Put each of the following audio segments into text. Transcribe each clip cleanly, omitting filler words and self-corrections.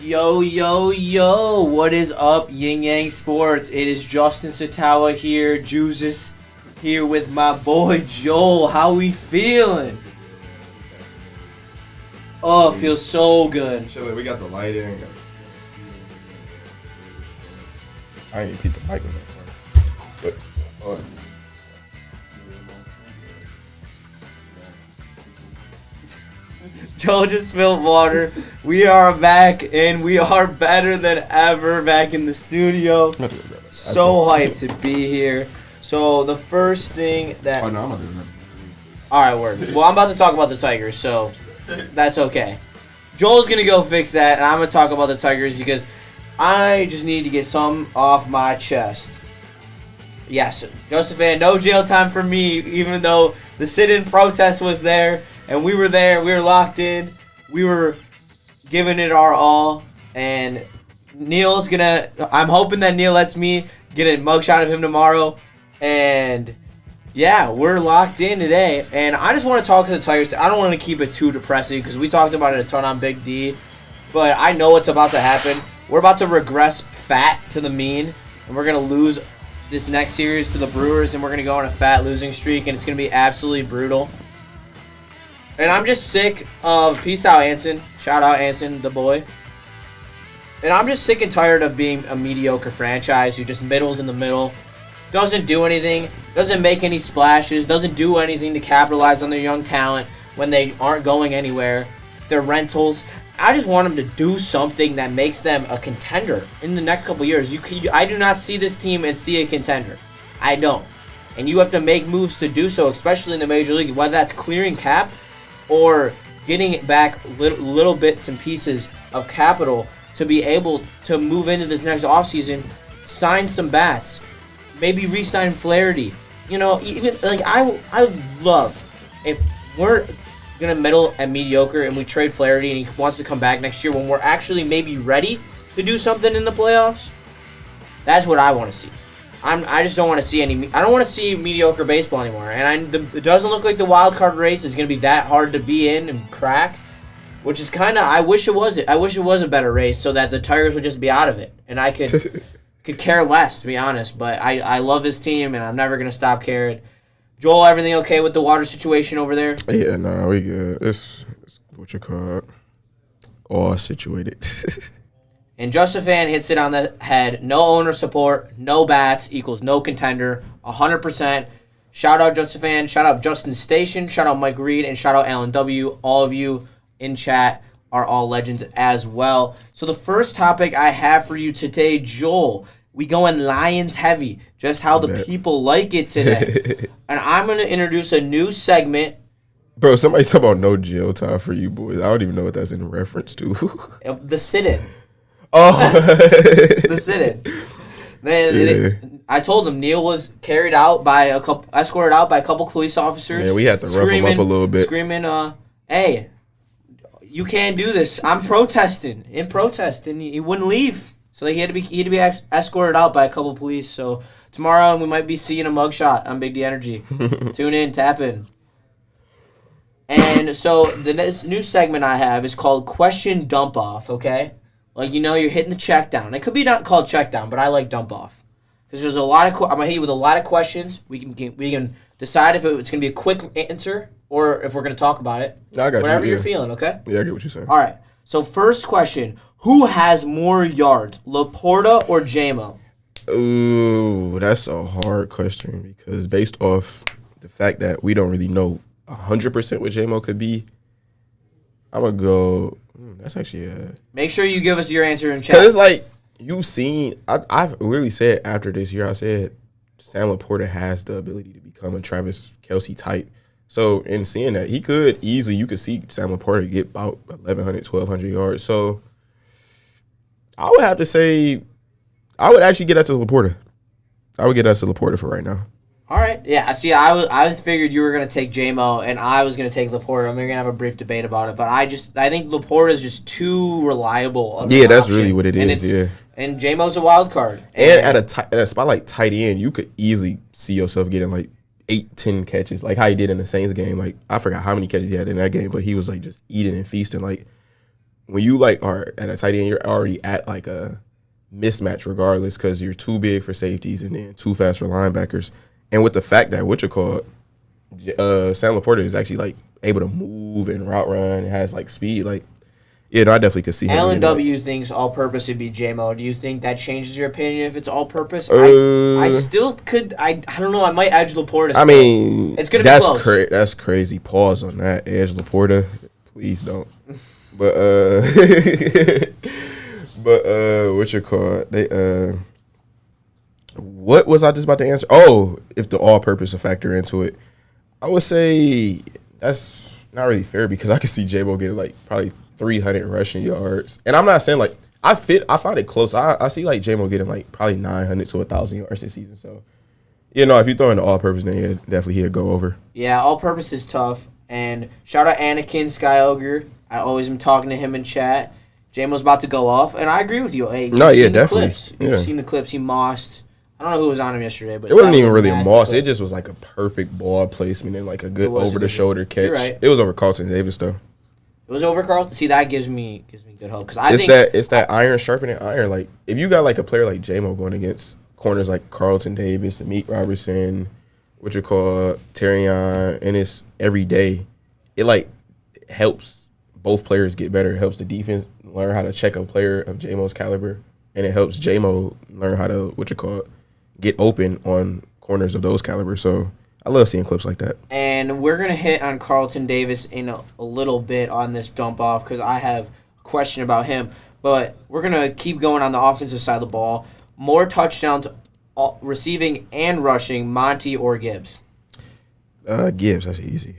Yo, yo, yo, what is up, YingYang Sports? It is Justin Satawa here, Juices here with my boy Joel. How we feeling? Oh, it feels so good. Chilling, we got the light in. I ain't peep the mic on that part. But, Joel just spilled water. We are back, and we are better than ever back in the studio. So hyped to be here. So the first thing that... Oh, no, I'm not doing that. All right, word. Well, I'm about to talk about the Tigers, so that's okay. Joel's going to go fix that, and I'm going to talk about the Tigers because I just need to get some off my chest. Yes, Josephine, no jail time for me, even though the sit-in protest was there, and we were there, we were locked in, we were giving it our all, and Neil's going to, I'm hoping that Neil lets me get a mugshot of him tomorrow, and yeah, we're locked in today, and I just want to talk to the Tigers. I don't want to keep it too depressing because we talked about it a ton on Big D, but I know what's about to happen. We're about to regress fat to the mean, and we're going to lose this next series to the Brewers, and we're going to go on a fat losing streak, and it's going to be absolutely brutal. And I'm just sick of, peace out, Anson. Shout out, Anson, the boy. And I'm just sick and tired of being a mediocre franchise who just middles in the middle, doesn't do anything, doesn't make any splashes, doesn't do anything to capitalize on their young talent when they aren't going anywhere. They're rentals. I just want them to do something that makes them a contender in the next couple years. I do not see this team and see a contender. I don't. And you have to make moves to do so, especially in the Major League, whether that's clearing cap or getting back little bits and pieces of capital to be able to move into this next offseason, sign some bats, maybe re-sign Flaherty. You know, even like I would love if we're gonna middle and mediocre and we trade Flaherty and he wants to come back next year when we're actually maybe ready to do something in the playoffs. That's what I want to see. I just don't want to see I don't want to see mediocre baseball anymore. And it doesn't look like the wild card race is gonna be that hard to be in and crack, which is kind of, I wish it was a better race so that the Tigers would just be out of it and I could care less, to be honest. But I love this team and I'm never gonna stop caring. Joel, everything okay with the water situation over there? Yeah, nah, we good. It's what you call it, all situated. And Justin hits it on the head. No owner support, no bats equals no contender, 100%. Shout out Justin, shout out Justin Station, shout out Mike Reed, and shout out Alan W. All of you in chat are all legends as well. So the first topic I have for you today, Joel, we going Lions heavy, just how the people like it today. And I'm going to introduce a new segment. Bro, somebody talk about no jail time for you boys. I don't even know what that's in reference to. The sit-in. Oh. The sit-in. I told them Neil was escorted out by a couple police officers. Yeah, we had to rough him up a little bit. Screaming, hey, you can't do this. I'm protesting. And he wouldn't leave. So he had to be escorted out by a couple police. So tomorrow we might be seeing a mugshot on Big D Energy. Tune in, tap in. And so this new segment I have is called Question Dump Off, okay? Like, you know, you're hitting the check down. It could be not called check down, but I like dump off. Because there's a lot of, I'm going to hit you with a lot of questions. We can decide if it's going to be a quick answer or if we're going to talk about it. I got Whatever you, you're feeling, okay? Yeah, I get what you're saying. All right. So first question, who has more yards, Laporta or J-Mo? Ooh, that's a hard question because based off the fact that we don't really know 100% what J-Mo could be, I'm going to go, that's actually a... Make sure you give us your answer in chat. Because it's like, you've seen, I've literally said after this year, I said Sam Laporta has the ability to become a Travis Kelce type. So in seeing that, he could easily, you could see Sam Laporta get about 1,100, 1,200 yards. So I would have to say, I would actually get that to Laporta. I would get that to Laporta for right now. All right. Yeah, see, I figured you were going to take J-Mo, and I was going to take Laporta. We're going to have a brief debate about it, but I think Laporta is just too reliable. Yeah, that's really what it is, And J-Mo's a wild card. And at a spot like tight end, you could easily see yourself getting like 8-10 catches, like how he did in the Saints game. Like, I forgot how many catches he had in that game, but he was like just eating and feasting. Like, when you like are at a tight end, you're already at like a mismatch regardless because you're too big for safeties and then too fast for linebackers. And with the fact that Sam Laporta is actually like able to move and route run and has like speed, like yeah, no, I definitely could see him. Alan W. thinks all-purpose would be J-Mo. Do you think that changes your opinion if it's all-purpose? I still could. I don't know. I might edge Laporta. I mean, it's gonna be close. That's crazy. Pause on that. Edge Laporta, please don't. But what you call it? What was I just about to answer? Oh, if the all-purpose a factor into it, I would say that's not really fair because I could see J-Mo getting like probably 300 rushing yards, and I'm not saying like I find it close. I see like J-Mo getting like probably 900 to 1,000 yards this season. So, if you throw in the all-purpose, then yeah, definitely he'll go over. Yeah, all-purpose is tough. And shout out Anakin Sky Ogre. I always am talking to him in chat. J-Mo's about to go off, and I agree with you. Hey, definitely. You've seen the clips. He mossed. I don't know who was on him yesterday, but it wasn't even really a moss. It just was like a perfect ball placement and like a good over-the-shoulder catch. You're right. It was over Carlton Davis though. It was over Carlton. See, that gives me good hope because it's that iron sharpening iron. Like if you got like a player like J-Mo going against corners like Carlton Davis, Amik Robertson, Terrion, and it's every day, it like helps both players get better. It helps the defense learn how to check a player of J-Mo's caliber, and it helps J-Mo learn how to get open on corners of those caliber. So I love seeing clips like that. And we're going to hit on Carlton Davis in a little bit on this dump off because I have a question about him. But we're going to keep going on the offensive side of the ball. More touchdowns receiving and rushing, Monty or Gibbs? Gibbs, that's easy.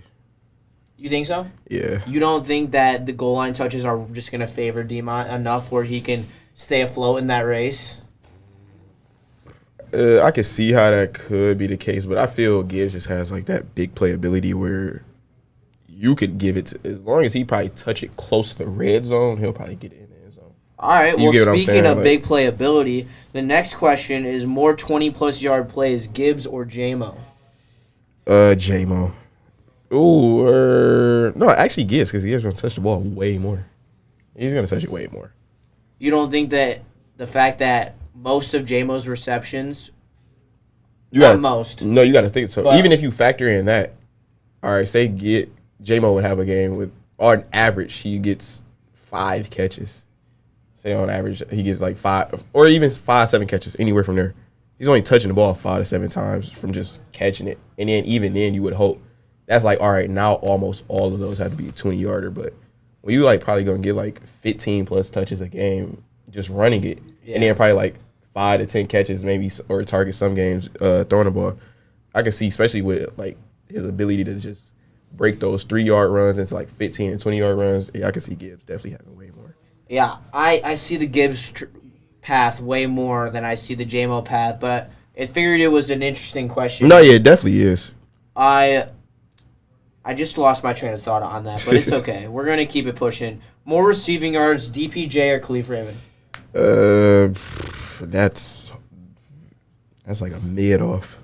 You think so? Yeah. You don't think that the goal line touches are just going to favor Demont enough where he can stay afloat in that race? I can see how that could be the case, but I feel Gibbs just has like that big playability where you could give it to, as long as he probably touch it close to the red zone, he'll probably get it in the end zone. All right. Well, speaking of big playability, the next question is more 20-plus yard plays, Gibbs or J-Mo? J-Mo. Ooh, no, actually Gibbs because Gibbs going to touch the ball way more. He's going to touch it way more. You don't think that the fact that most of J-Mo's receptions, you got to think so. But even if you factor in that, all right, say J-Mo would have a game with, on average, he gets 5 catches. Say on average, he gets like 5, or even 5-7 catches, anywhere from there. He's only touching the ball 5 to 7 times from just catching it. And then even then, you would hope. That's like, all right, now almost all of those have to be a 20-yarder. But when you like probably going to get like 15-plus touches a game just running it, and then probably like 5 to 10 catches maybe, or target some games throwing the ball. I can see, especially with like his ability to just break those 3-yard runs into like 15 and 20-yard runs. Yeah, I can see Gibbs definitely having way more. Yeah, I see the Gibbs path way more than I see the J-Mo path, but I figured it was an interesting question. No, yeah, it definitely is. I just lost my train of thought on that, but it's okay. We're going to keep it pushing. More receiving yards, DPJ or Khalif Raymond? That's like a mid-off.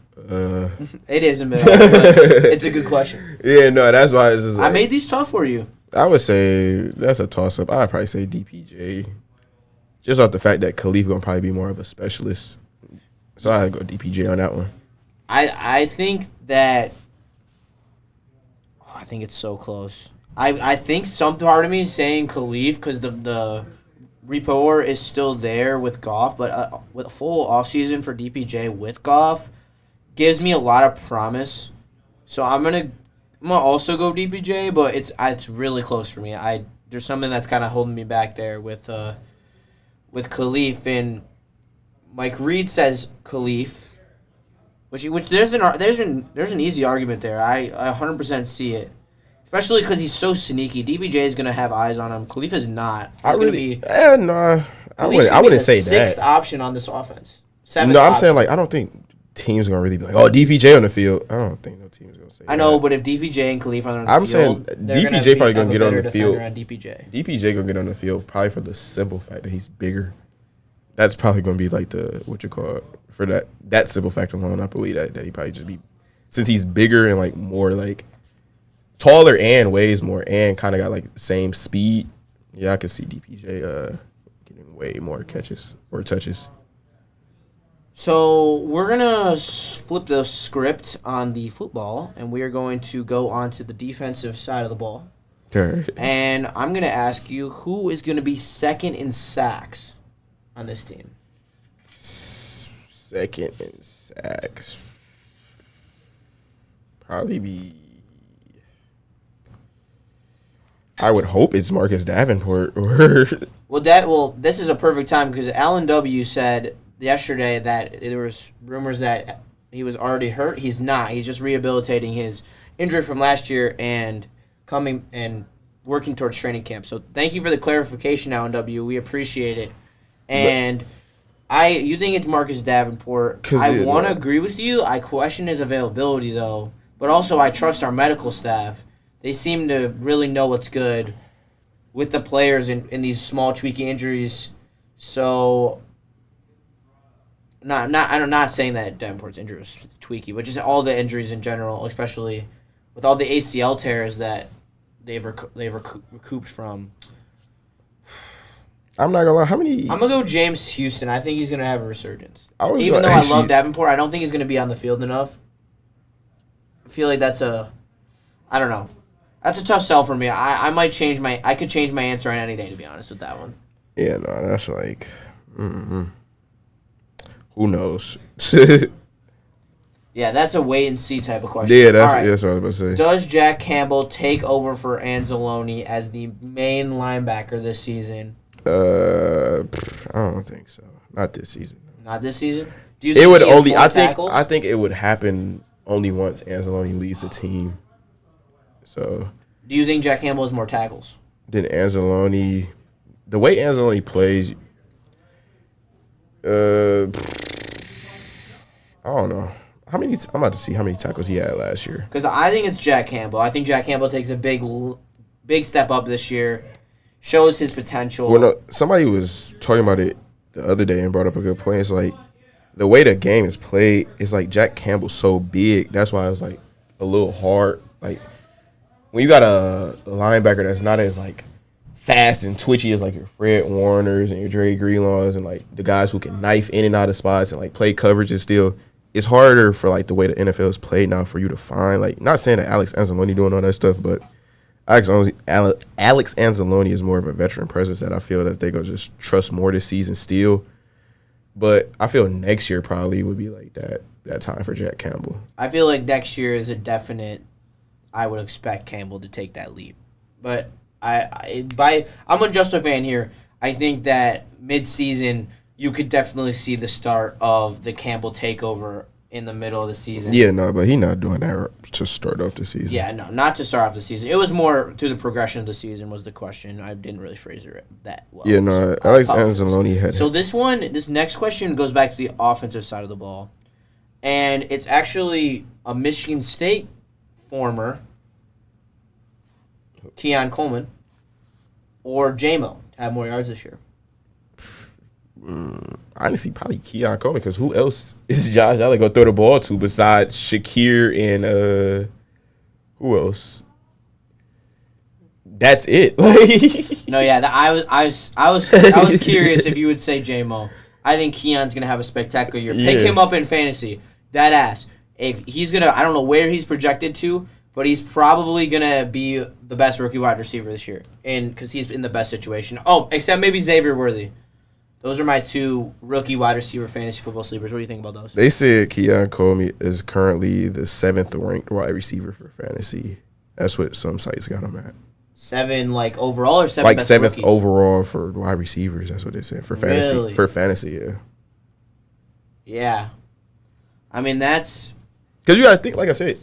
It is a mid-off, but it's a good question. Yeah, no, that's why it's just like, I made these tough for you. I would say that's a toss-up. I'd probably say DPJ. Just off the fact that Khalif going to probably be more of a specialist. So I'd go DPJ on that one. I think that... I think it's so close. I think some part of me is saying Khalif because the rapport is still there with Goff, but with a full offseason for DPJ with Goff gives me a lot of promise. So I'm gonna also go DPJ, but it's really close for me. There's something that's kind of holding me back there with Khalif, and Mike Reed says Khalif. Which there's an easy argument there. I 100% see it, especially because he's so sneaky. DPJ is gonna have eyes on him. Khalif is not. I wouldn't say that. 6th option on this offense. 7th. No, I'm saying like I don't think teams are gonna really be like, oh, DPJ on the field. I don't think no team's gonna say. I know, but if DPJ and Khalif are on the field, I'm saying DPJ probably gonna get on the field. DPJ gonna get on the field probably for the simple fact that he's bigger. That's probably going to be like for that simple fact alone. I believe that he probably just be, since he's bigger and like more like taller and weighs more and kind of got like the same speed, Yeah, I could see DPJ getting way more catches or touches. So we're going to flip the script on the football, and we are going to go on to the defensive side of the ball. Okay. And I'm going to ask you, who is going to be second in sacks on this team? Second in sacks. Probably be... I would hope it's Marcus Davenport. Well, this is a perfect time because Alan W. said yesterday that there was rumors that he was already hurt. He's not. He's just rehabilitating his injury from last year and coming and working towards training camp. So thank you for the clarification, Alan W. We appreciate it. And you think it's Marcus Davenport. I want to agree with you. I question his availability, though. But also I trust our medical staff. They seem to really know what's good with the players in these small tweaky injuries. So I'm not saying that Davenport's injury was tweaky, but just all the injuries in general, especially with all the ACL tears that they've recouped from. I'm not gonna lie. How many? I'm gonna go James Houston. I think he's gonna have a resurgence. Even though I love Davenport, I don't think he's gonna be on the field enough. I feel like I don't know. That's a tough sell for me. I could change my answer on any day, to be honest with that one. Yeah, no, that's like, who knows? Yeah, that's a wait and see type of question. Yeah, that's what I was about to say. Does Jack Campbell take over for Anzalone as the main linebacker this season? I don't think so. Not this season. Not this season? Do you think I think it would happen only once Anzalone leaves the team. So. Do you think Jack Campbell has more tackles? Than Anzalone. The way Anzalone plays, I don't know. I'm about to see how many tackles he had last year. Because I think it's Jack Campbell. I think Jack Campbell takes a big step up this year, shows his potential. Well, no, somebody was talking about it the other day and brought up a good point. It's like the way the game is played, it's like Jack Campbell's so big. That's why it was like a little hard. Like when you got a linebacker that's not as like fast and twitchy as like your Fred Warners and your Dre Greenlaws and like the guys who can knife in and out of spots and like play coverage and still. It's harder for like the way the NFL is played now for you to find like not saying that Alex Anzalone doing all that stuff, but Alex Anzalone is more of a veteran presence that I feel that they're gonna just trust more this season still. But I feel next year probably would be like that time for Jack Campbell. I feel like next year is a definite. I would expect Campbell to take that leap, but I'm a Justin fan here. I think that mid-season. You could definitely see the start of the Campbell takeover in the middle of the season. Yeah, no, but he's not doing that to start off the season. Yeah, no, not to start off the season. It was more to the progression of the season was the question. I didn't really phrase it that well. Yeah, no, Alex Anzalone had. So this next question goes back to the offensive side of the ball. And it's actually a Michigan State former, Keon Coleman, or J-Mo to have more yards this year. Honestly, probably Keon Coleman because who else is Josh Allen gonna throw the ball to besides Shakir and who else? That's it. No, yeah, I was curious if you would say J-Mo. I think Keon's gonna have a spectacular year. Pick him up in fantasy, dead ass. If he's gonna, I don't know where he's projected to, but he's probably gonna be the best rookie wide receiver this year, and because he's in the best situation. Oh, except maybe Xavier Worthy. Those are my two rookie wide receiver fantasy football sleepers. What do you think about those? They said Keon Coleman is currently the 7th ranked wide receiver for fantasy. That's what some sites got him at. 7 like overall or 7 like best 7th rookie? Overall for wide receivers. That's what they said for fantasy. Really? For fantasy, yeah. Yeah, I mean that's because you gotta think. Like I said,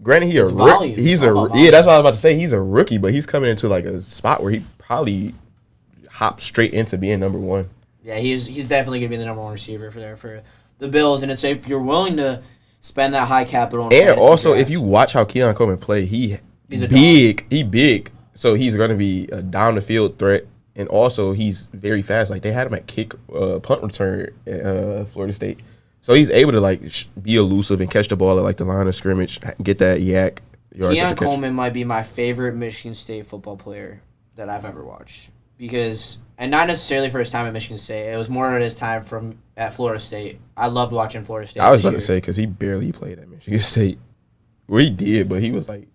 granted that's what I was about to say. He's a rookie, but he's coming into like a spot where he probably hops straight into being number one. Yeah, he's definitely going to be the number one receiver for the Bills. And it's if you're willing to spend that high capital. And also, if you watch how Keon Coleman play, he's big. He big. So he's going to be a down-the-field threat. And also, he's very fast. Like, they had him at punt return at Florida State. So he's able to, like, be elusive and catch the ball at, like, the line of scrimmage, get that Keon Coleman might be my favorite Michigan State football player that I've ever watched. because, and not necessarily for his time at Michigan State. It was more his time at Florida State. I loved watching Florida State. I was about to say because he barely played at Michigan State. Well, he did, but he was like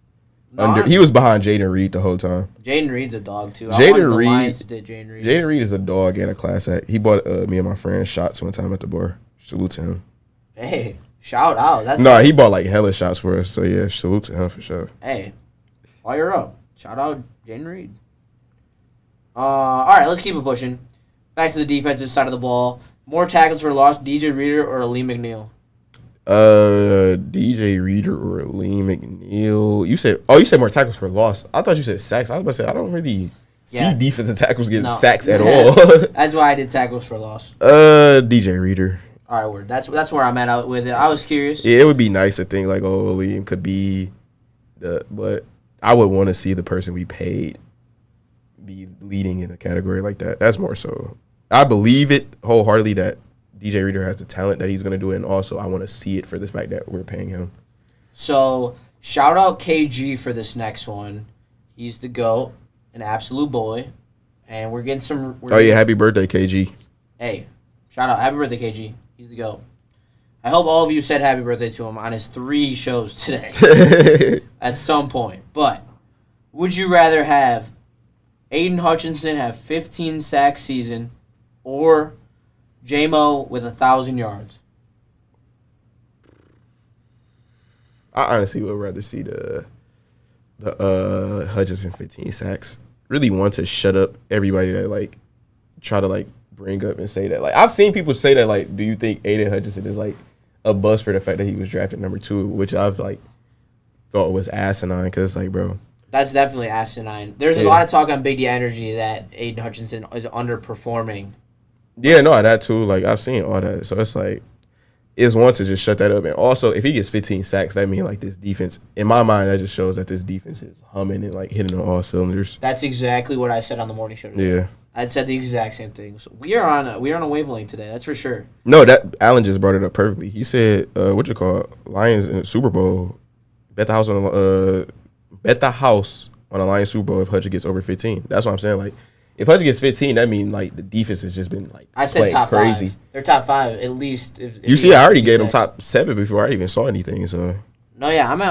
he was behind Jaden Reed the whole time. Jaden Reed's a dog too. Jaden Reed, Jaden Reed is a dog and a class act. He bought me and my friend shots one time at the bar. Salute to him. Hey, shout out. That's no, he bought like hella shots for us. So yeah, salute to him for sure. Hey, fire up. Shout out Jaden Reed. All right, let's keep it pushing. Back to the defensive side of the ball. More tackles for loss, DJ Reader or Lee McNeil? DJ Reader or Lee McNeil. You said more tackles for loss. I thought you said sacks. I was about to say I don't really see defensive tackles getting sacks at all. That's why I did tackles for loss. DJ Reader. All right, word. That's where I'm at with it. I was curious. Yeah, it would be nice to think like, oh, Liam could be but I would want to see the person we paid be leading in a category like that. That's more so. I believe it wholeheartedly that DJ Reader has the talent that he's going to do it, and also I want to see it for the fact that we're paying him. So, shout out KG for this next one. He's the GOAT, an absolute boy, and we're getting some... Happy birthday, KG. Hey, shout out. Happy birthday, KG. He's the GOAT. I hope all of you said happy birthday to him on his 3 shows today at some point. But, would you rather have Aiden Hutchinson have 15 sack season or J-Mo with 1,000 yards? I honestly would rather see the Hutchinson 15 sacks. Really want to shut up everybody that like try to like bring up and say that. Like I've seen people say that like, do you think Aiden Hutchinson is like a bust for the fact that he was drafted number 2, which I've like thought was asinine because like, bro. That's definitely asinine. There's a lot of talk on Big D Energy that Aiden Hutchinson is underperforming. Yeah, no, that too. Like, I've seen all that. So it's like, it's one to just shut that up. And also, if he gets 15 sacks, that means, like, this defense, in my mind, that just shows that this defense is humming and, like, hitting on all cylinders. That's exactly what I said on the morning show today. Yeah. I said the exact same thing. So we are on a wavelength today, that's for sure. No, that Allen just brought it up perfectly. He said, Lions in the Super Bowl, bet the house on a Lions Super Bowl if Hutch gets over 15. That's what I'm saying. Like, if Hutch gets 15, that means like the defense has just been like I said top crazy. 5. They're top 5 at least. If you see, I already gave them top 7 before I even saw anything. So no, yeah, I'm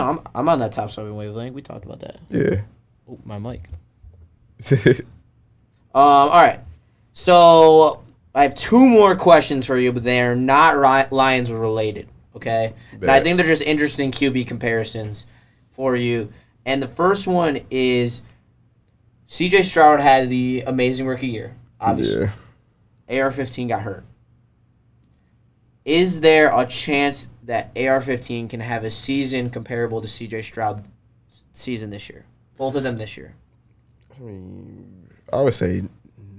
on that top 7 wavelength. We talked about that. Yeah. Oh, my mic. All right. So I have 2 more questions for you, but they are not Lions related. Okay, and I think they're just interesting QB comparisons for you. And the first one is C.J. Stroud had the amazing rookie year, obviously. Yeah. AR-15 got hurt. Is there a chance that AR-15 can have a season comparable to C.J. Stroud's season this year? Both of them this year. I mean, I would say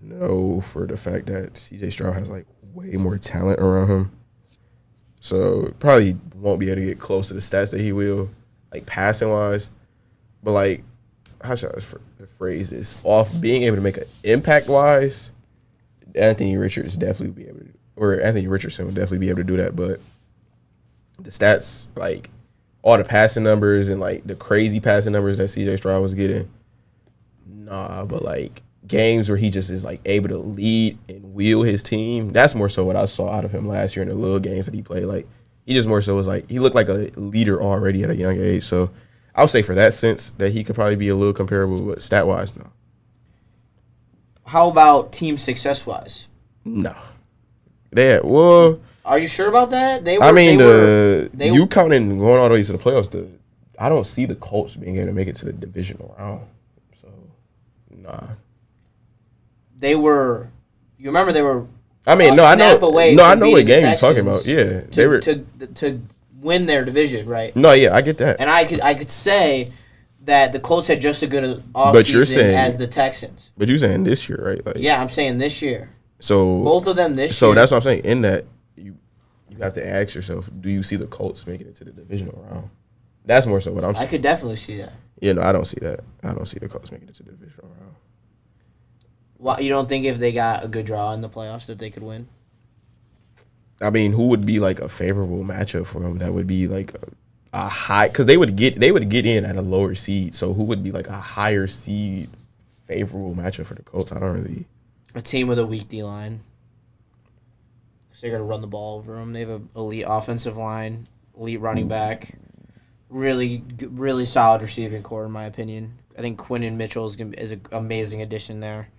no for the fact that C.J. Stroud has, like, way more talent around him. So, probably won't be able to get close to the stats that he will, like, passing-wise. But, like, how should I phrase this? Off being able to make an impact-wise, Anthony Richardson would definitely be able to do that. But the stats, like, all the passing numbers and, like, the crazy passing numbers that C.J. Stroud was getting, nah. But, like, games where he just is, like, able to lead and wheel his team, that's more so what I saw out of him last year in the little games that he played. Like, he just more so was, like, he looked like a leader already at a young age. So, I would say for that sense that he could probably be a little comparable, but stat-wise, no. How about team success-wise? No. Well... Are you sure about that? You counting going all the way to the playoffs, I don't see the Colts being able to make it to the divisional round. So, nah. You remember they were I know. I know what game you're talking about. Yeah. They were to win their division, right? No, yeah, I get that. And I could say that the Colts had just as good an offseason as the Texans. But you're saying this year, right? Like, yeah, I'm saying this year. So both of them this year. So that's what I'm saying. In that, you have to ask yourself, do you see the Colts making it to the divisional round? That's more so what I'm saying. I could definitely see that. Yeah, no, I don't see that. I don't see the Colts making it to the divisional round. Why, you don't think if they got a good draw in the playoffs that they could win? I mean, who would be like a favorable matchup for them? That would be like a high, because they would get in at a lower seed. So who would be like a higher seed favorable matchup for the Colts. I don't really. A team with a weak D line. So they're gonna run the ball over them. They have an elite offensive line, elite running back, really solid receiving core in my opinion. I think Quinn Mitchell is an amazing addition there.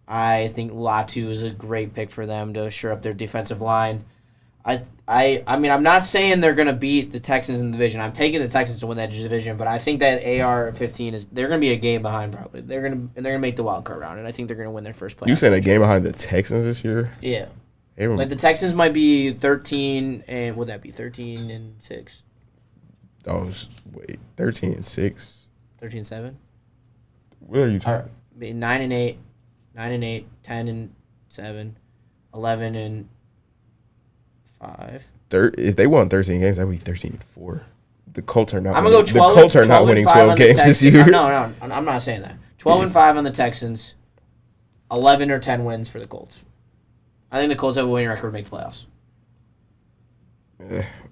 I think Latu is a great pick for them to shore up their defensive line. I mean, I'm not saying they're going to beat the Texans in the division. I'm taking the Texans to win that division, but I think that AR-15 they're going to be a game behind probably. They're going to make the wild card round, and I think they're going to win their first playoff. You saying a game behind the Texans this year? Yeah. Like the Texans might be 13 and would that be 13-6? Oh, wait, 13-6. 13-7. What are you talking? 9-8, 9-8, 10-7, 11-5. If they won 13 games, that would be 13-4. The Colts are not. I'm gonna go 12. The Colts are not winning 12 games this year. No, I'm not saying that. 12-5 on the Texans, 11 or 10 wins for the Colts. I think the Colts have a winning record to make the playoffs.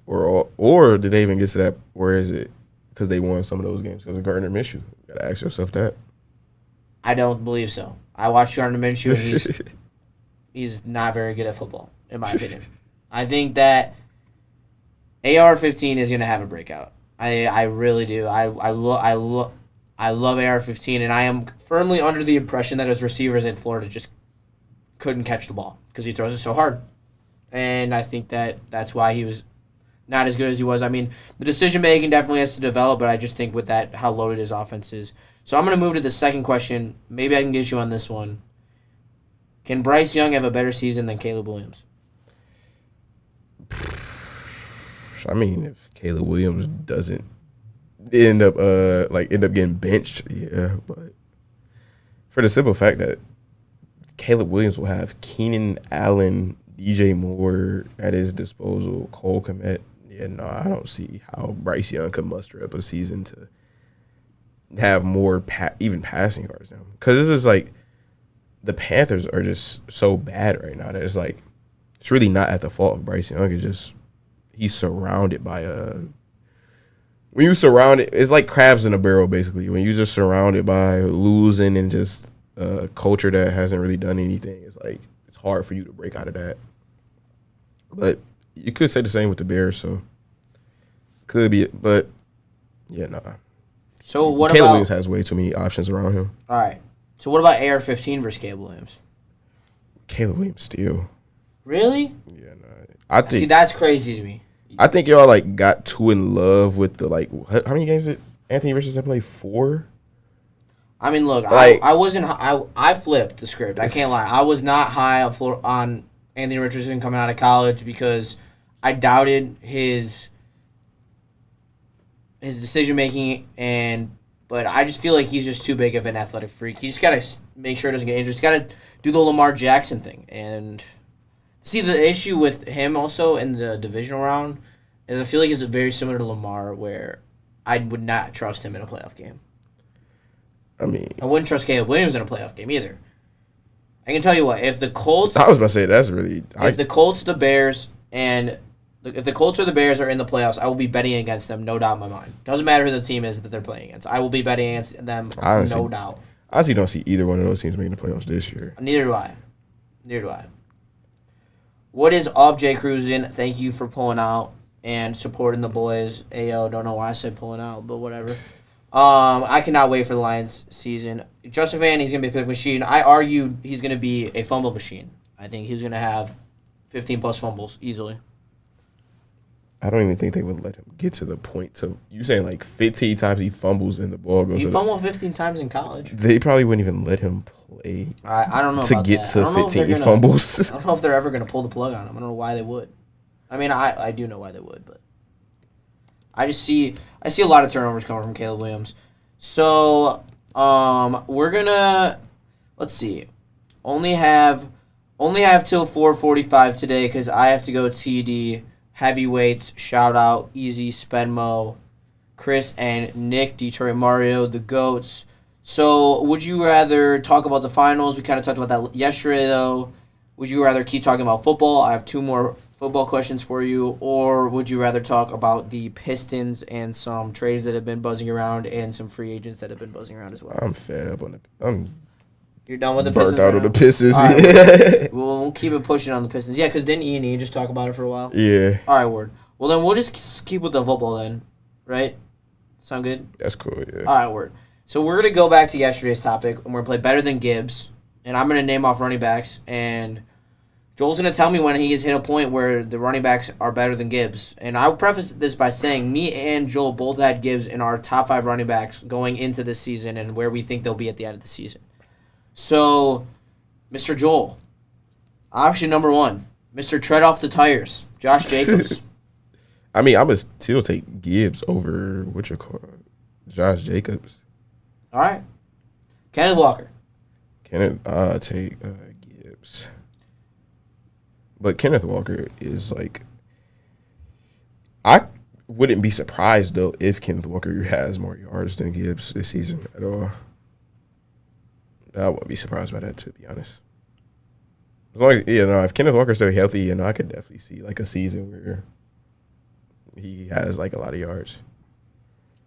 Or did they even get to that? Or is it because they won some of those games because of Gardner Minshew? You gotta ask yourself that. I don't believe so. I watched Gardner Minshew, and he's not very good at football, in my opinion. I think that AR-15 is going to have a breakout. I really do. I love AR-15, and I am firmly under the impression that his receivers in Florida just couldn't catch the ball because he throws it so hard. And I think that's why he was not as good as he was. I mean, the decision-making definitely has to develop, but I just think with that, how loaded his offense is. So I'm going to move to the second question. Maybe I can get you on this one. Can Bryce Young have a better season than Caleb Williams? I mean, if Caleb Williams doesn't end up getting benched, yeah. But for the simple fact that Caleb Williams will have Keenan Allen, DJ Moore at his disposal, Cole Kmet. Yeah, no, I don't see how Bryce Young could muster up a season to have more even passing yards now. Because this is like the Panthers are just so bad right now that it's really not at the fault of Bryce Young. It's just he's surrounded by when you surround it, it's like crabs in a barrel basically. When you're just surrounded by losing and just a culture that hasn't really done anything, it's like it's hard for you to break out of that. But you could say the same with the Bears, so could be it. But yeah, nah. So what Caleb about Williams has way too many options around him. All right. So what about AR-15 versus Caleb Williams? Caleb Williams still. Really? Yeah, nah. I think. See, that's crazy to me. I think y'all got too in love with the how many games did Anthony Richardson play? 4? I mean, look, I wasn't. I flipped the script. I can't lie. I was not high on Anthony Richardson coming out of college because I doubted his decision making, but I just feel like he's just too big of an athletic freak. He just gotta make sure he doesn't get injured. He's gotta do the Lamar Jackson thing. And see, the issue with him also in the divisional round is I feel like he's very similar to Lamar, where I would not trust him in a playoff game. I mean, I wouldn't trust Caleb Williams in a playoff game either. I can tell you what, if the Colts... I was about to say, that's really... If the Colts, the Bears, and... If the Colts or the Bears are in the playoffs, I will be betting against them, no doubt in my mind. Doesn't matter who the team is that they're playing against. I will be betting against them, honestly, no doubt. I honestly don't see either one of those teams making the playoffs this year. Neither do I. What is up, Jay Cruisin? Thank you for pulling out and supporting the boys. Ayo, don't know why I said pulling out, but whatever. I cannot wait for the Lions season. Justin Van, he's going to be a pick machine. I argue he's going to be a fumble machine. I think he's going to have 15-plus fumbles easily. I don't even think they would let him get to the point to... You saying 15 times he fumbles and the ball goes... He fumbled 15 times in college. They probably wouldn't even let him play. I don't know to about get that. to 15 fumbles. I don't know if they're ever going to pull the plug on him. I don't know why they would. I mean, I do know why they would, but... I see a lot of turnovers coming from Caleb Williams. So, we're gonna let's see. Only have till 4:45 today because I have to go TD heavyweights. Shout out Easy Spenmo, Chris and Nick, Detroit Mario, the GOATs. So, would you rather talk about the finals? We kind of talked about that yesterday, though. Would you rather keep talking about football? I have 2 more football questions for you, or would you rather talk about the Pistons and some trades that have been buzzing around and some free agents that have been buzzing around as well? I'm fed up on I'm You're done with the burnt Pistons? out on the Pistons. All right, we'll keep it pushing on the Pistons. Yeah, because didn't E&E just talk about it for a while? Yeah. All right, word. Well, then we'll just keep with the football then, right? Sound good? That's cool, yeah. All right, word. So we're going to go back to yesterday's topic, and we're going to play Better Than Gibbs, and I'm going to name off running backs, and Joel's going to tell me when he has hit a point where the running backs are better than Gibbs. And I'll preface this by saying me and Joel both had Gibbs in our top 5 running backs going into this season and where we think they'll be at the end of the season. So, Mr. Joel, option number 1, Mr. Tread Off the Tires, Josh Jacobs. I mean, I would still take Gibbs over Josh Jacobs. All right. Kenneth Walker. Take Gibbs. But Kenneth Walker is like, I wouldn't be surprised though if Kenneth Walker has more yards than Gibbs this season at all. I wouldn't be surprised by that, to be honest. As long as if Kenneth Walker stay healthy, I could definitely see like a season where he has like a lot of yards.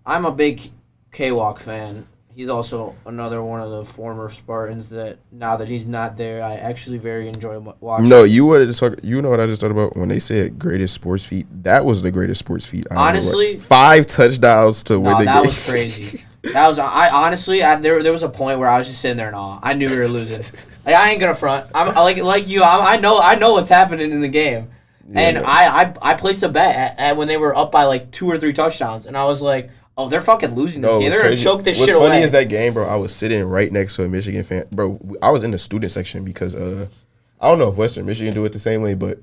I'm a big K-Walk fan. He's also another one of the former Spartans that now that he's not there, I actually very enjoy watching. No, you know what I just thought about when they said greatest sports feat? That was the greatest sports feat. Honestly, 5 touchdowns to win the game. That was crazy. There was a point where I was just sitting there in awe. I knew we were losing. Like, I ain't gonna front. I'm like you. I know what's happening in the game. Yeah, and I placed a bet at when they were up by like 2 or 3 touchdowns, and I was like, oh, they're fucking losing this game. They're going to choke this shit away. What's funny is that game, bro, I was sitting right next to a Michigan fan. Bro, I was in the student section because I don't know if Western Michigan do it the same way, but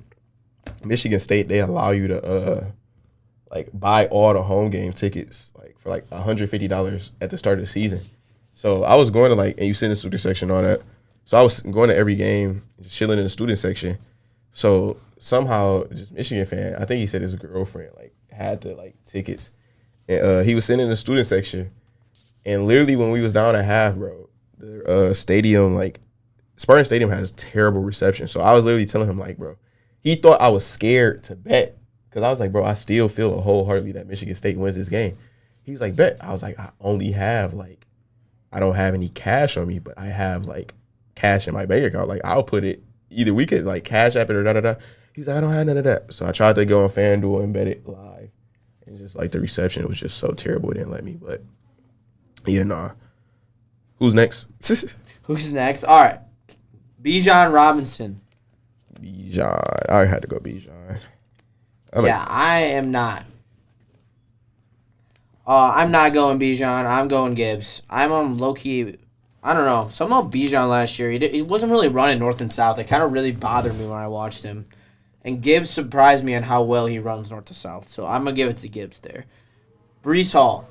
Michigan State, they allow you to buy all the home game tickets for like $150 at the start of the season. So I was going to and you sit in the student section and all that. So I was going to every game, just chilling in the student section. So somehow, just Michigan fan, I think he said his girlfriend had the tickets. And he was sitting in the student section, and literally when we was down at half, bro, the stadium, Spartan Stadium has terrible reception. So I was literally telling him, bro, he thought I was scared to bet because I was like, bro, I still feel wholeheartedly that Michigan State wins this game. He was like, bet. I was like, I only have I don't have any cash on me, but I have cash in my bank account. I'll put it, either we could cash app it or da-da-da. He's like, I don't have none of that. So I tried to go on FanDuel and bet it live. And just the reception was just so terrible, it didn't let me. But yeah, nah. Who's next? Who's next? All right, Bijan Robinson. Bijan, I had to go Bijan. I am not. I'm not going Bijan. I'm going Gibbs. I'm on low key. I don't know. Somehow Bijan last year, he wasn't really running north and south. It kind of really bothered me when I watched him. And Gibbs surprised me on how well he runs north to south. So I'm going to give it to Gibbs there. Breece Hall.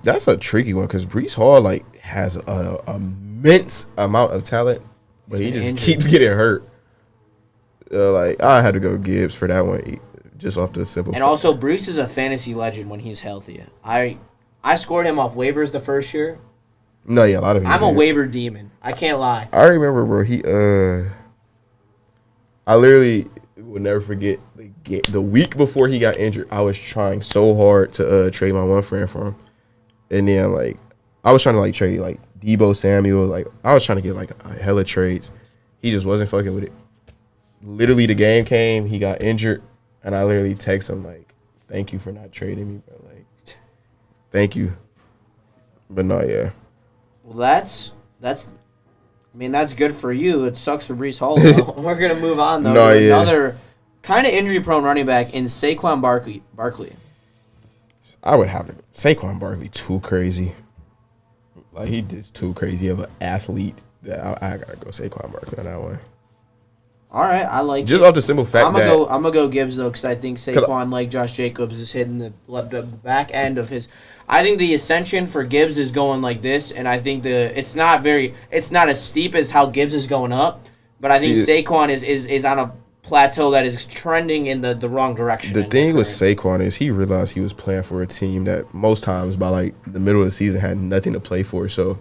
That's a tricky one because Breece Hall has an immense amount of talent, but he just keeps getting hurt. I had to go Gibbs for that one, just off the simple. And also, Breece is a fantasy legend when he's healthy. I scored him off waivers the first year. No, yeah, a lot of people. I'm a waiver demon. I can't lie. I remember, bro. I literally will never forget the week before he got injured. I was trying so hard to trade my one friend for him, and then I was trying to trade Debo Samuel. I was trying to get a hella trades. He just wasn't fucking with it. Literally, the game came. He got injured, and I literally text him "Thank you for not trading me, bro. Thank you." But no, yeah. Well, that's good for you. It sucks for Breece Hall, though. We're going to move on, though, to another kind of injury-prone running back in Saquon Barkley. I would have to go. Saquon Barkley, too crazy. He just too crazy of an athlete that I got to go Saquon Barkley on that one. All right, I like just off the simple fact I'm gonna go Gibbs though because I think Saquon, like Josh Jacobs, is hitting the back end of his. I think the ascension for Gibbs is going like this, and I think it's not as steep as how Gibbs is going up, but I think Saquon is on a plateau that is trending in the wrong direction. The thing with Saquon is he realized he was playing for a team that most times by the middle of the season had nothing to play for. So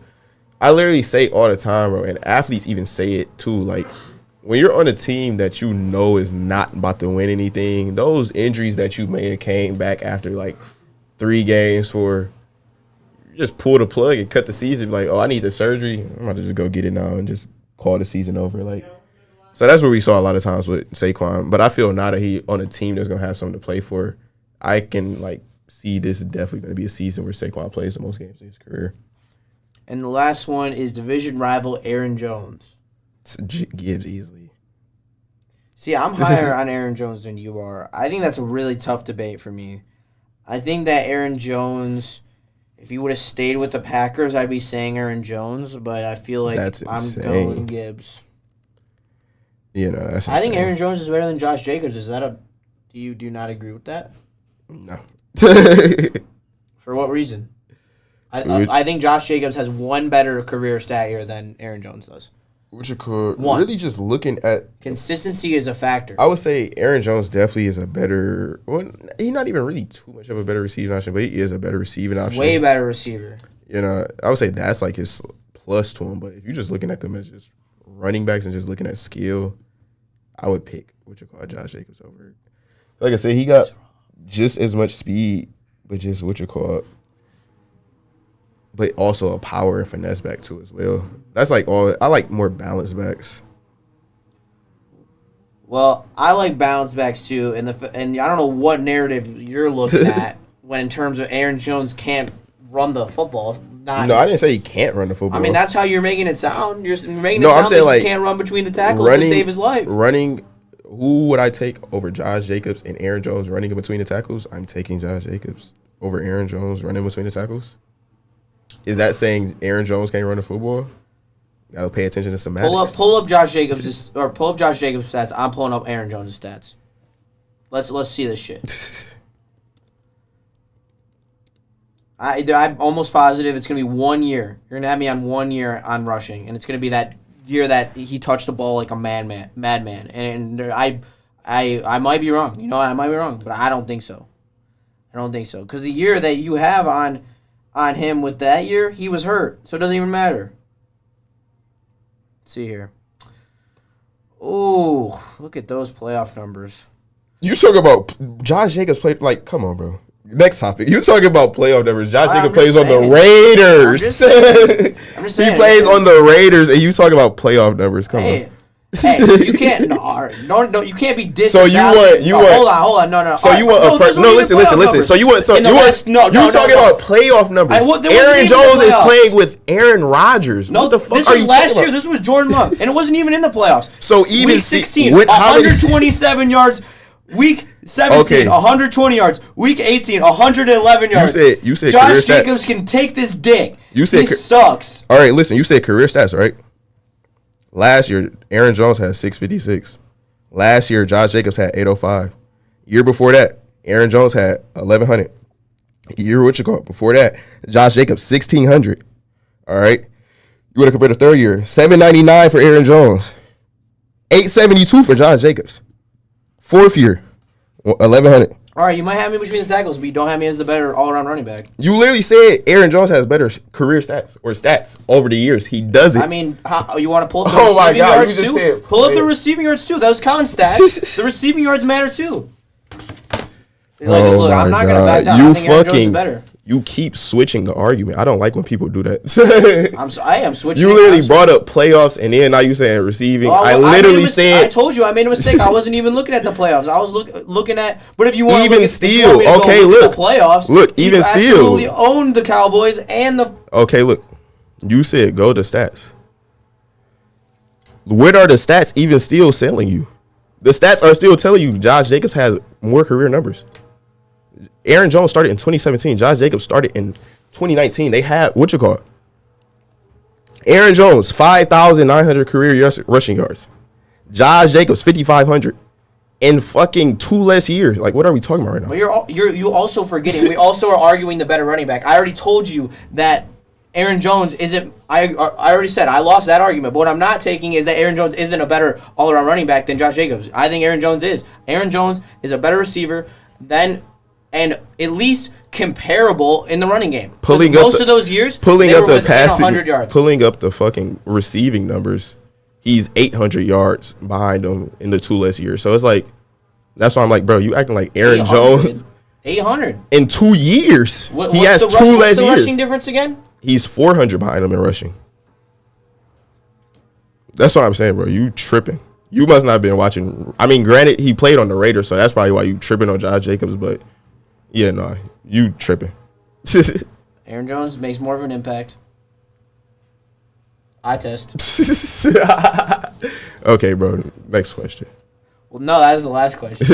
I literally say all the time, bro, and athletes even say it too, when you're on a team that you know is not about to win anything, those injuries that you may have came back after like 3 games for, you just pull the plug and cut the season. Like, oh, I need the surgery. I'm about to just go get it now and just call the season over. Like, so that's what we saw a lot of times with Saquon. But I feel now that he on a team that's gonna have something to play for, I can like see this is definitely gonna be a season where Saquon plays the most games in his career. And the last one is division rival Aaron Jones. Gibbs easily. See, I'm higher on Aaron Jones than you are. I think that's a really tough debate for me. I think that Aaron Jones, if he would have stayed with the Packers, I'd be saying Aaron Jones, but I feel like I'm going Gibbs. Yeah, no, that's insane. I think Aaron Jones is better than Josh Jacobs. Is that a? Do you not agree with that? No. For what reason? I think Josh Jacobs has one better career stat year than Aaron Jones does. Which you could really just looking at consistency is a factor. I would say Aaron Jones definitely is a better. Well, he's not even really too much of a better receiving option, but he is a better receiving option. Way better receiver. You know, I would say that's like his plus to him. But if you're just looking at them as just running backs and just looking at skill, I would pick Josh Jacobs over. Like I said, he got just as much speed, but just but also a power and finesse back too as well. That's like all. I like more balanced backs. Well, I like balanced backs too, and I don't know what narrative you're looking at when in terms of Aaron Jones can't run the football. No, I didn't say he can't run the football. I mean, that's how you're making it sound. You're making it sound I'm saying like he can't run between the tackles to save his life. Running, who would I take over Josh Jacobs and Aaron Jones running in between the tackles? I'm taking Josh Jacobs over Aaron Jones running between the tackles. Is that saying Aaron Jones can't run the football? You gotta pay attention to semantics. Pull up Josh Jacobs' stats. I'm pulling up Aaron Jones' stats. Let's see this shit. I'm almost positive it's gonna be 1 year. You're gonna have me on 1 year on rushing, and it's gonna be that year that he touched the ball like a madman. And I might be wrong. You know, I might be wrong, but I don't think so. Because the year that you have on him with that year, he was hurt, so it doesn't even matter. Let's see here. Oh, look at those playoff numbers. You talk about Josh Jacobs played like, come on, bro. Next topic. You talking about playoff numbers? Josh Jacobs plays on the Raiders. I'm just saying. He plays on the Raiders, and you talk about playoff numbers. Come on. Hey, you can't. No, you can't be dissing. So you want? Hold on. No. So you want a person? No, listen. So you want? You talking about playoff numbers? Aaron Jones is playing with Aaron Rodgers. No, what the fuck this are was you last talking year. about? This was Jordan Love, and it wasn't even in the playoffs. So even week 16, 127 yards. Week 17, 120 yards. Week 18, 111 yards. You said Josh career stats. Jacobs can take this dick. You said he sucks. All right, listen. You said career stats, right? Last year, Aaron Jones had 656. Last year, Josh Jacobs had 805. Year before that, Aaron Jones had 1100. Before that, Josh Jacobs 1600. All right. You would have compared the third year, 799 for Aaron Jones, 872 for Josh Jacobs. Fourth year, 1100. All right, you might have me between the tackles, but you don't have me as the better all-around running back. You literally said Aaron Jones has better career stats over the years. He doesn't. I mean, you want to pull up the receiving yards too? Pull up the receiving yards too. Those count stats. The receiving yards matter too. Look, I'm not going to back down. I think Aaron Jones is better. You keep switching the argument. I don't like when people do that. I am switching. You literally brought up playoffs, and then now you saying receiving. I told you I made a mistake. I wasn't even looking at the playoffs. I was looking at. But if you want even still, okay, look, the playoffs. Look, even still, you owned the Cowboys and the. Okay, look, you said go to stats. What are the stats even still selling you? The stats are still telling you Josh Jacobs has more career numbers. Aaron Jones started in 2017. Josh Jacobs started in 2019. They had, Aaron Jones, 5,900 career rushing yards. Josh Jacobs, 5,500. In fucking 2 less years. Like, what are we talking about right now? But you're also forgetting. We also are arguing the better running back. I already told you that Aaron Jones isn't. I already said I lost that argument. But what I'm not taking is that Aaron Jones isn't a better all-around running back than Josh Jacobs. I think Aaron Jones is. Aaron Jones is a better receiver than. And at least comparable in the running game. Most of those years, pulling up the passing, 100 yards. Pulling up the fucking receiving numbers. he's 800 yards behind him in the 2 less years. So it's like, that's why I'm like, bro, you acting like Aaron Jones 800 in 2 years. He has 2 less years. What's the rushing difference again? He's 400 behind him in rushing. That's what I'm saying, bro. You tripping. You must not have been watching. I mean, granted, he played on the Raiders, so that's probably why you tripping on Josh Jacobs. But, yeah, no, you tripping. Aaron Jones makes more of an impact. Eye test. Okay, bro. Next question. Well, no, that is the last question.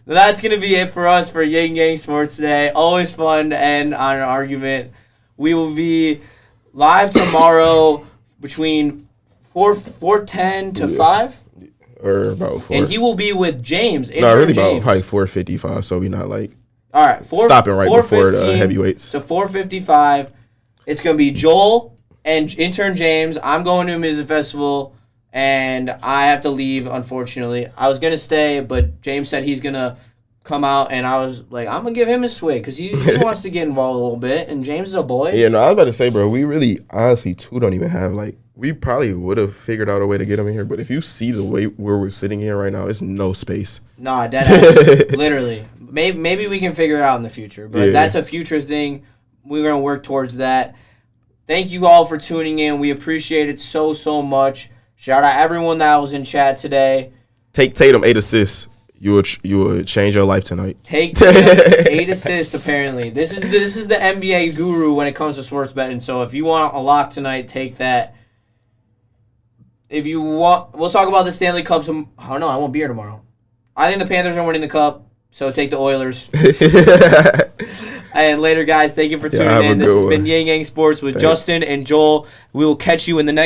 That's going to be it for us for YingYang Sports today. Always fun to end on an argument. We will be live tomorrow between 4:10 to 5. Or about 4. And he will be with James. No, really James. about probably 4:55, so we not like all right, stopping right before the heavyweights. To 4:55. It's going to be Joel and intern James. I'm going to a music festival, and I have to leave, unfortunately. I was going to stay, but James said he's going to come out, and I was like, I'm going to give him a swig because he wants to get involved a little bit, and James is a boy. Yeah, no, I was about to say, bro, we really, honestly, too, don't even have, like, we probably would have figured out a way to get him in here, but if you see the way where we're sitting here right now, it's no space. Nah, deadass. Literally. Maybe we can figure it out in the future, but that's a future thing. We're going to work towards that. Thank you all for tuning in. We appreciate it so, so much. Shout out everyone that was in chat today. Take Tatum 8 assists. You would change your life tonight. Take Tatum 8 assists, apparently. This is the NBA guru when it comes to sports betting. So if you want a lock tonight, take that. If you want, we'll talk about the Stanley Cup. I don't know. I won't be here tomorrow. I think the Panthers are winning the cup, so take the Oilers. And later, guys, thank you for tuning in. This has been YingYang Sports with Justin and Joel. We will catch you in the next